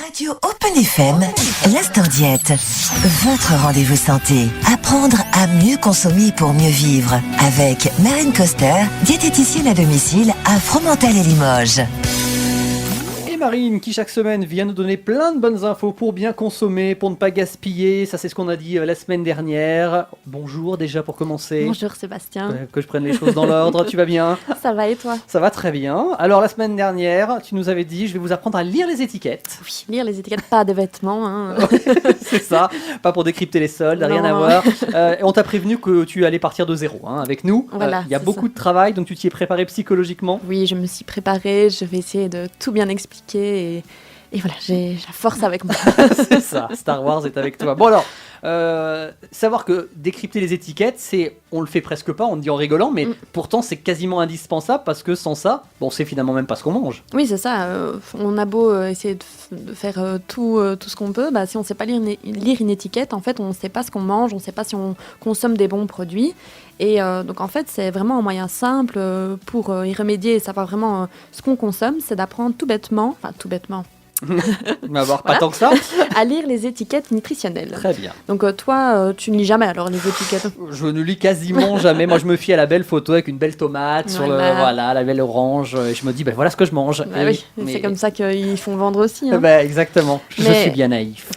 Radio Open FM, l'instant diète. Votre rendez-vous santé. Apprendre à mieux consommer pour mieux vivre. Avec Marine Coster, diététicienne à domicile à Fromental et Limoges. Et Marine qui chaque semaine vient nous donner plein de bonnes infos pour bien consommer, pour ne pas gaspiller. Ça c'est ce qu'on a dit la semaine dernière. Bonjour déjà pour commencer. Bonjour Sébastien. Que je prenne les choses dans l'ordre. Tu vas bien? Ça va et toi? Ça va très bien. Alors la semaine dernière, tu nous avais dit je vais vous apprendre à lire les étiquettes. Oui, lire les étiquettes, pas des vêtements. Hein. C'est ça, pas pour décrypter les soldes, rien à Non. voir. Et on t'a prévenu que tu allais partir de zéro avec nous. Voilà, Il y a c'est beaucoup ça. de travail, donc tu t'y es préparé psychologiquement. Oui, je me suis préparée, je vais essayer de tout bien expliquer et voilà, j'ai la force avec moi. C'est ça, Star Wars est avec toi. Bon alors, savoir que décrypter les étiquettes, on le fait presque pas, on le dit en rigolant, mais pourtant c'est quasiment indispensable parce que sans ça, bon, c'est finalement même pas ce qu'on mange. Oui, c'est ça, on a beau essayer de faire tout ce qu'on peut, si on ne sait pas lire une étiquette, en fait on ne sait pas ce qu'on mange, on ne sait pas si on consomme des bons produits. Et donc en fait c'est vraiment un moyen simple pour y remédier et savoir vraiment ce qu'on consomme, c'est d'apprendre tout bêtement, Mais avoir pas Voilà. tant que ça. à lire les étiquettes nutritionnelles. Très bien. Donc toi, tu ne lis jamais alors les étiquettes? Je ne lis quasiment jamais. Moi, je me fie à la belle photo avec une belle tomate sur la belle orange. Et je me dis, voilà ce que je mange. Bah oui, c'est comme ça qu'ils font vendre aussi. Hein. Exactement. Je suis bien naïf.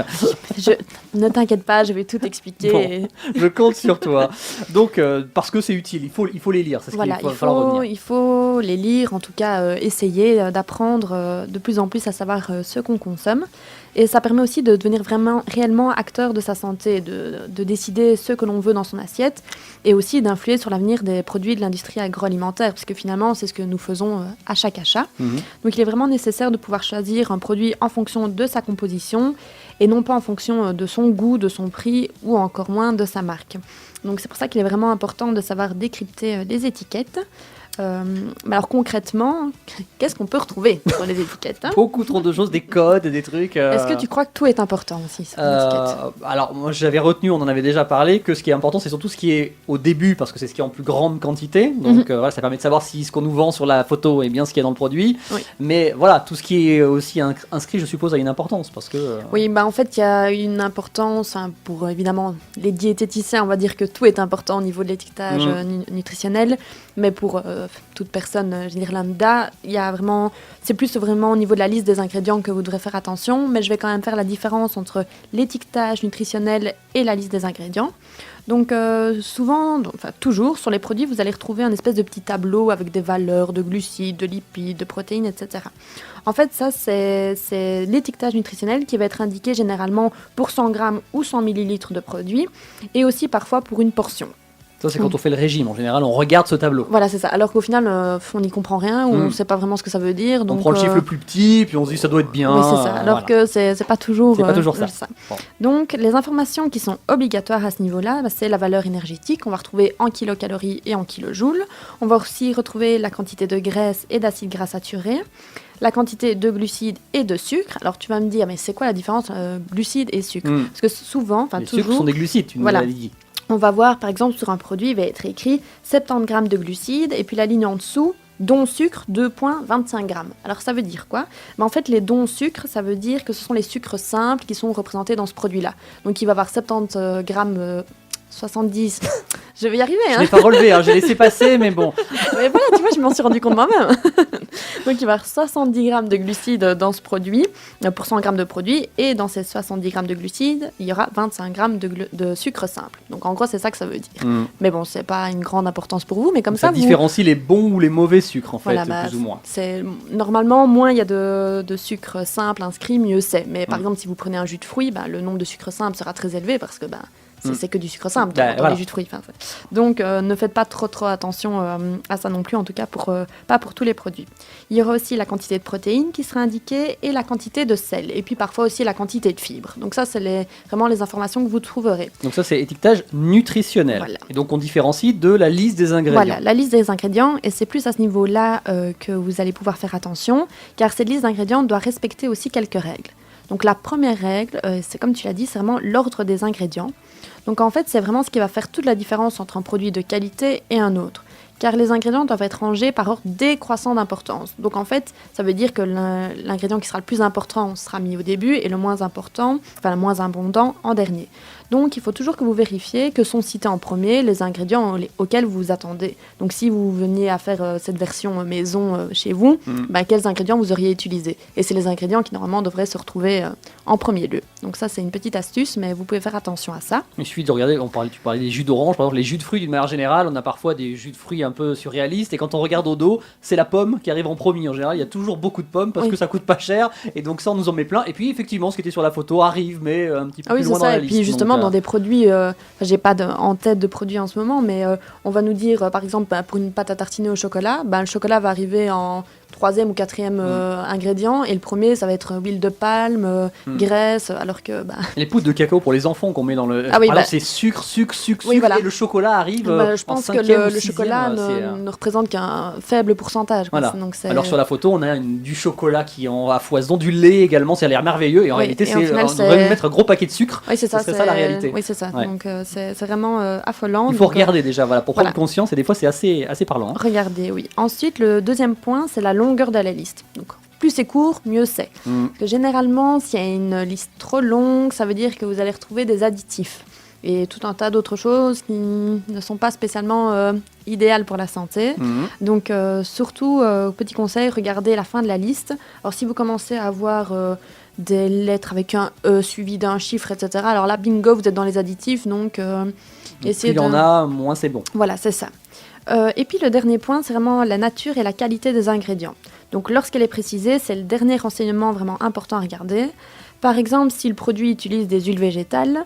Ne t'inquiète pas, je vais tout expliquer. Bon. Je compte sur toi. Donc, parce que c'est utile, il faut les lire. C'est ce Voilà, qu'il va falloir retenir. il faut les lire, en tout cas essayer d'apprendre de plus en plus à savoir ce qu'on consomme. Et ça permet aussi de devenir vraiment réellement acteur de sa santé, de décider ce que l'on veut dans son assiette et aussi d'influer sur l'avenir des produits de l'industrie agroalimentaire, parce que finalement c'est ce que nous faisons à chaque achat. Donc il est vraiment nécessaire de pouvoir choisir un produit en fonction de sa composition et non pas en fonction de son goût, de son prix ou encore moins de sa marque. Donc c'est pour ça qu'il est vraiment important de savoir décrypter les étiquettes. Mais alors concrètement, qu'est-ce qu'on peut retrouver sur les étiquettes hein Beaucoup trop de choses, des codes, des trucs. Est-ce que tu crois que tout est important aussi sur les étiquettes? Alors moi j'avais retenu, on en avait déjà parlé, que ce qui est important c'est surtout ce qui est au début parce que c'est ce qui est en plus grande quantité. Donc voilà, ça permet de savoir si ce qu'on nous vend sur la photo est bien ce qu'il y a dans le produit. Oui. Mais voilà, tout ce qui est aussi inscrit, je suppose, a une importance parce que. Oui, en fait il y a une importance pour évidemment les diététiciens, on va dire que tout est important au niveau de l'étiquetage nutritionnel, mais pour toute personne, je veux dire lambda, c'est plus vraiment au niveau de la liste des ingrédients que vous devrez faire attention, mais je vais quand même faire la différence entre l'étiquetage nutritionnel et la liste des ingrédients. Donc toujours sur les produits, vous allez retrouver un espèce de petit tableau avec des valeurs de glucides, de lipides, de protéines, etc. En fait, ça, c'est l'étiquetage nutritionnel qui va être indiqué généralement pour 100 grammes ou 100 millilitres de produit, et aussi parfois pour une portion. Ça, c'est quand on fait le régime. En général, on regarde ce tableau. Voilà, c'est ça. Alors qu'au final, on n'y comprend rien ou on ne sait pas vraiment ce que ça veut dire. On prend le chiffre le plus petit, puis on se dit ça doit être bien. Oui, c'est ça. Alors que c'est pas toujours, ça. Bon. Donc, les informations qui sont obligatoires à ce niveau-là, c'est la valeur énergétique. On va retrouver en kilocalories et en kilojoules. On va aussi retrouver la quantité de graisse et d'acides gras saturés, la quantité de glucides et de sucre. Alors, tu vas me dire, mais c'est quoi la différence glucides et sucre? Parce que souvent, les sucres sont des glucides, tu nous l'as dit. On va voir, par exemple, sur un produit, il va être écrit 70 grammes de glucides, et puis la ligne en dessous, dont sucre, 2,25 grammes. Alors, ça veut dire quoi? En fait, les dons sucre, ça veut dire que ce sont les sucres simples qui sont représentés dans ce produit-là. Donc, il va y avoir 70 grammes... 70. Je vais y arriver. Je n'ai pas relevé, j'ai laissé passer, mais bon. Mais voilà, tu vois, je m'en suis rendu compte moi-même. Donc, il va y avoir 70 grammes de glucides dans ce produit, pour 100 grammes de produit. Et dans ces 70 grammes de glucides, il y aura 25 grammes de sucre simple. Donc, en gros, c'est ça que ça veut dire. Mais bon, c'est pas une grande importance pour vous, mais comme ça différencie les bons ou les mauvais sucres, en fait, plus ou moins. Normalement, moins il y a de sucre simple inscrit, mieux c'est. Mais par exemple, si vous prenez un jus de fruits, le nombre de sucre simple sera très élevé parce que c'est que du sucre simple dans les jus de fruits. Donc, ne faites pas trop attention à ça non plus, en tout cas pas pour tous les produits. Il y aura aussi la quantité de protéines qui sera indiquée et la quantité de sel. Et puis parfois aussi la quantité de fibres. Donc ça, c'est vraiment les informations que vous trouverez. Donc ça, c'est étiquetage nutritionnel. Voilà. Et donc, on différencie de la liste des ingrédients. Voilà, la liste des ingrédients. Et c'est plus à ce niveau-là que vous allez pouvoir faire attention, car cette liste d'ingrédients doit respecter aussi quelques règles. Donc la première règle, c'est comme tu l'as dit, c'est vraiment l'ordre des ingrédients. Donc en fait, c'est vraiment ce qui va faire toute la différence entre un produit de qualité et un autre. Car les ingrédients doivent être rangés par ordre décroissant d'importance. Donc en fait, ça veut dire que l'ingrédient qui sera le plus important sera mis au début et le moins important, enfin le moins abondant, en dernier. Donc il faut toujours que vous vérifiez que sont cités en premier les ingrédients auxquels vous vous attendez. Donc si vous veniez à faire cette version maison chez vous, quels ingrédients vous auriez utilisés. Et c'est les ingrédients qui normalement devraient se retrouver en premier lieu. Donc ça c'est une petite astuce, mais vous pouvez faire attention à ça. Il suffit de regarder, tu parlais des jus d'orange, par exemple les jus de fruits d'une manière générale, on a parfois des jus de fruits un peu surréalistes, et quand on regarde au dos, c'est la pomme qui arrive en premier. En général, il y a toujours beaucoup de pommes parce que ça coûte pas cher, et donc ça on nous en met plein. Et puis effectivement, ce qui était sur la photo arrive, mais un petit peu plus loin dans la liste. Et puis justement, dans des produits, j'ai pas en tête de produits en ce moment, mais on va nous dire, par exemple, pour une pâte à tartiner au chocolat, le chocolat va arriver en 3e ou 4e ingrédient, et le premier ça va être huile de palme, graisse, alors que les poudres de cacao pour les enfants qu'on met dans le c'est sucre, et le chocolat arrive je pense que le chocolat ne représente qu'un faible pourcentage, voilà. Donc alors sur la photo on a du chocolat qui est à foison, du lait également, ça a l'air merveilleux, et en réalité on devrait mettre un gros paquet de sucre. Oui, c'est ça, ça la réalité. Oui, c'est ça. Donc c'est vraiment affolant. Il faut regarder déjà pour prendre conscience, et des fois c'est assez parlant. Regardez, oui. Ensuite, le deuxième point, c'est la longueur de la liste. Donc, plus c'est court, mieux c'est. Parce que généralement, s'il y a une liste trop longue, ça veut dire que vous allez retrouver des additifs et tout un tas d'autres choses qui ne sont pas spécialement idéales pour la santé. Donc, surtout, petit conseil, regardez la fin de la liste. Alors, si vous commencez à avoir des lettres avec un E suivi d'un chiffre, etc., alors là, bingo, vous êtes dans les additifs, donc essayez plus il y en a, moins c'est bon. Voilà, c'est ça. Et puis le dernier point, c'est vraiment la nature et la qualité des ingrédients. Donc lorsqu'elle est précisée, c'est le dernier renseignement vraiment important à regarder. Par exemple, si le produit utilise des huiles végétales,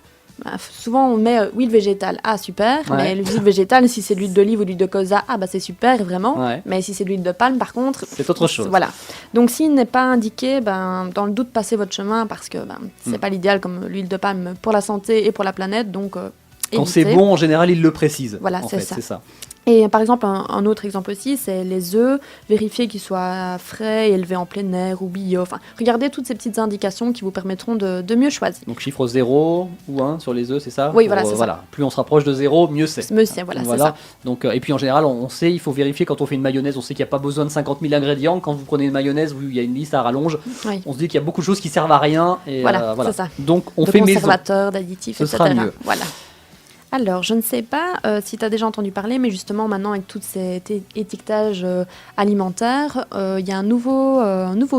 souvent on met huile végétale, super, mais l'huile végétale, si c'est de l'huile d'olive ou de l'huile de colza, c'est super, vraiment, mais si c'est de l'huile de palme, par contre, c'est autre chose. Voilà. Donc s'il n'est pas indiqué, dans le doute, passez votre chemin, parce que c'est pas l'idéal comme l'huile de palme pour la santé et pour la planète, donc quand c'est bon, en général, il le précise. Voilà, c'est ça. Et par exemple, un autre exemple aussi, c'est les œufs. Vérifiez qu'ils soient frais, élevés en plein air ou bio. Enfin, regardez toutes ces petites indications qui vous permettront de mieux choisir. Donc chiffre 0 ou 1 sur les œufs, c'est ça? Oui, voilà, c'est ça. Plus on se rapproche de 0, mieux c'est. Mieux c'est, voilà. C'est ça. Donc, et puis en général, on sait, il faut vérifier quand on fait une mayonnaise, on sait qu'il n'y a pas besoin de 50 000 ingrédients. Quand vous prenez une mayonnaise où il y a une liste à rallonge, on se dit qu'il y a beaucoup de choses qui servent à rien. Et, voilà, c'est ça. Donc on fait maison. Conservateurs, d'additifs, etc. Ce sera mieux. Voilà. Alors, je ne sais pas si tu as déjà entendu parler, mais justement, maintenant, avec tout cet étiquetage alimentaire, il y a un nouveau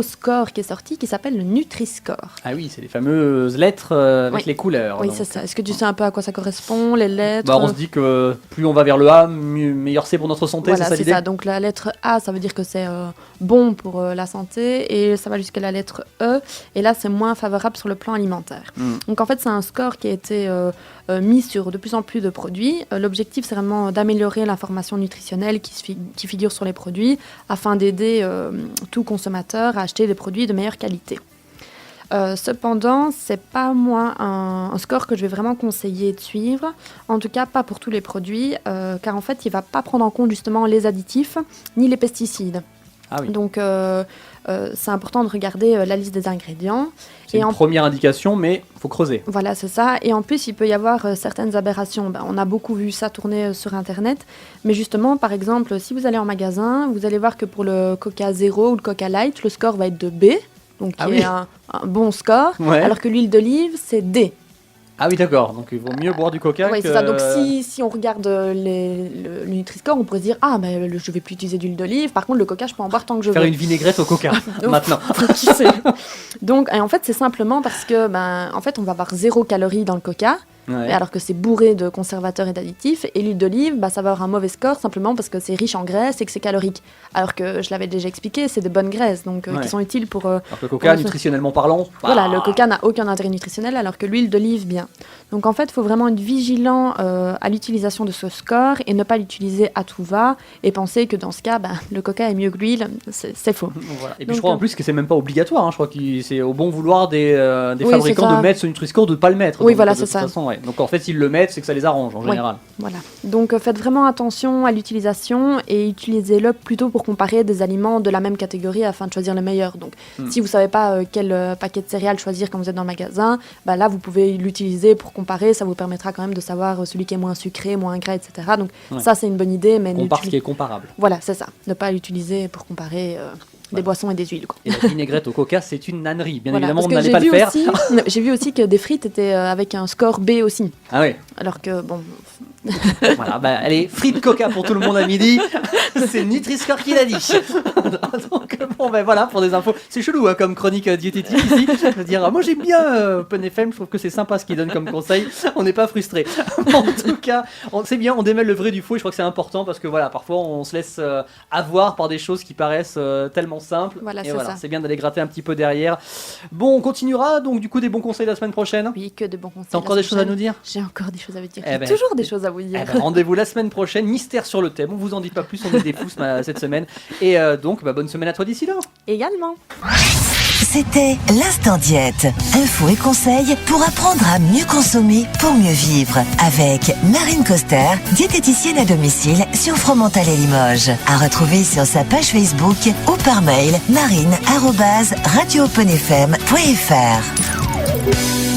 score qui est sorti qui s'appelle le Nutri-Score. Ah oui, c'est les fameuses lettres avec les couleurs. Oui, c'est ça. Est-ce que tu sais un peu à quoi ça correspond, les lettres? On se dit que plus on va vers le A, meilleur c'est pour notre santé, voilà, c'est ça l'idée? Ça. Donc la lettre A, ça veut dire que c'est bon pour la santé, et ça va jusqu'à la lettre E, et là, c'est moins favorable sur le plan alimentaire. Donc en fait, c'est un score qui a été mis sur de plus en plus de produits. L'objectif, c'est vraiment d'améliorer l'information nutritionnelle qui figure sur les produits afin d'aider tout consommateur à acheter des produits de meilleure qualité. Cependant, c'est pas moi un score que je vais vraiment conseiller de suivre, en tout cas pas pour tous les produits, car en fait, il va pas prendre en compte justement les additifs ni les pesticides. Ah oui. Donc, c'est important de regarder la liste des ingrédients. C'est une première indication, mais il faut creuser. Voilà, c'est ça. Et en plus, il peut y avoir certaines aberrations. On a beaucoup vu ça tourner sur Internet. Mais justement, par exemple, si vous allez en magasin, vous allez voir que pour le Coca Zero ou le Coca Light, le score va être de B, donc qui est un bon score, alors que l'huile d'olive, c'est D. Ah oui, d'accord. Donc il vaut mieux boire du coca que... c'est ça. Donc si on regarde le Nutri-Score, on pourrait se dire je vais plus utiliser d'huile d'olive. Par contre, le coca, je peux en boire tant que je veux. Faire une vinaigrette au coca, maintenant. Qui sait. Donc, en fait, c'est simplement parce que, en fait, on va avoir 0 calories dans le coca. Alors que c'est bourré de conservateurs et d'additifs, et l'huile d'olive, ça va avoir un mauvais score simplement parce que c'est riche en graisse et que c'est calorique. Alors que, je l'avais déjà expliqué, c'est de bonnes graisses, donc qui sont utiles pour... alors que le coca, nutritionnellement parlant... Voilà, le coca n'a aucun intérêt nutritionnel, alors que l'huile d'olive, bien. Donc en fait, il faut vraiment être vigilant à l'utilisation de ce score et ne pas l'utiliser à tout va, et penser que dans ce cas, le coca est mieux que l'huile, c'est faux. Voilà. Et puis donc, je crois en plus que c'est même pas obligatoire, je crois que c'est au bon vouloir des fabricants de mettre ce Nutri-Score, de ne pas le mettre. Oui, donc, voilà, c'est ça. Ouais, donc en fait, s'ils le mettent, c'est que ça les arrange en Ouais. général. Voilà. Donc faites vraiment attention à l'utilisation et utilisez-le plutôt pour comparer des aliments de la même catégorie afin de choisir le meilleur. Donc si vous ne savez pas quel paquet de céréales choisir quand vous êtes dans le magasin, bah là vous pouvez l'utiliser pour comparer, ça vous permettra quand même de savoir celui qui est moins sucré, moins gras, etc. Donc ça c'est une bonne idée. Mais Compare ce qui est comparable. Voilà, c'est ça. Ne pas l'utiliser pour comparer des boissons et des huiles, quoi. Et la vinaigrette au coca, c'est une nannerie. Bien Voilà, évidemment, parce on que n'allait j'ai pas le vu faire. aussi- j'ai vu aussi que des frites étaient avec un score B aussi. Ah ouais. Alors que, bon, Voilà, bah, allez, frites coca pour tout le monde à midi. C'est Nutri-Score qui l'a dit. Donc, bon, ben voilà, pour des infos. C'est chelou hein, comme chronique diététique ici. Je veux dire, moi j'aime bien Open FM, je trouve que c'est sympa ce qu'ils donnent comme conseil. On n'est pas frustré. En tout cas, c'est bien, on démêle le vrai du faux et je crois que c'est important parce que voilà, parfois on se laisse avoir par des choses qui paraissent tellement simples. Voilà, et c'est voilà, ça. c'est bien d'aller gratter un petit peu derrière. Bon, on continuera donc du coup des bons conseils la semaine prochaine. oui, que de bons conseils. T'as encore la des choses à semaine nous dire? J'ai encore des choses à vous dire. Eh J'ai ben, toujours des choses à vous dire. Eh ben, rendez-vous la semaine prochaine, mystère sur le thème, on vous en dit pas plus, on est des fous cette semaine. Et donc, bonne semaine à toi d'ici là. Également. C'était l'Instant Diète. Infos et conseils pour apprendre à mieux consommer pour mieux vivre. Avec Marine Coster, diététicienne à domicile sur Fromental et Limoges. À retrouver sur sa page Facebook ou par mail marine@radioopenfm.fr.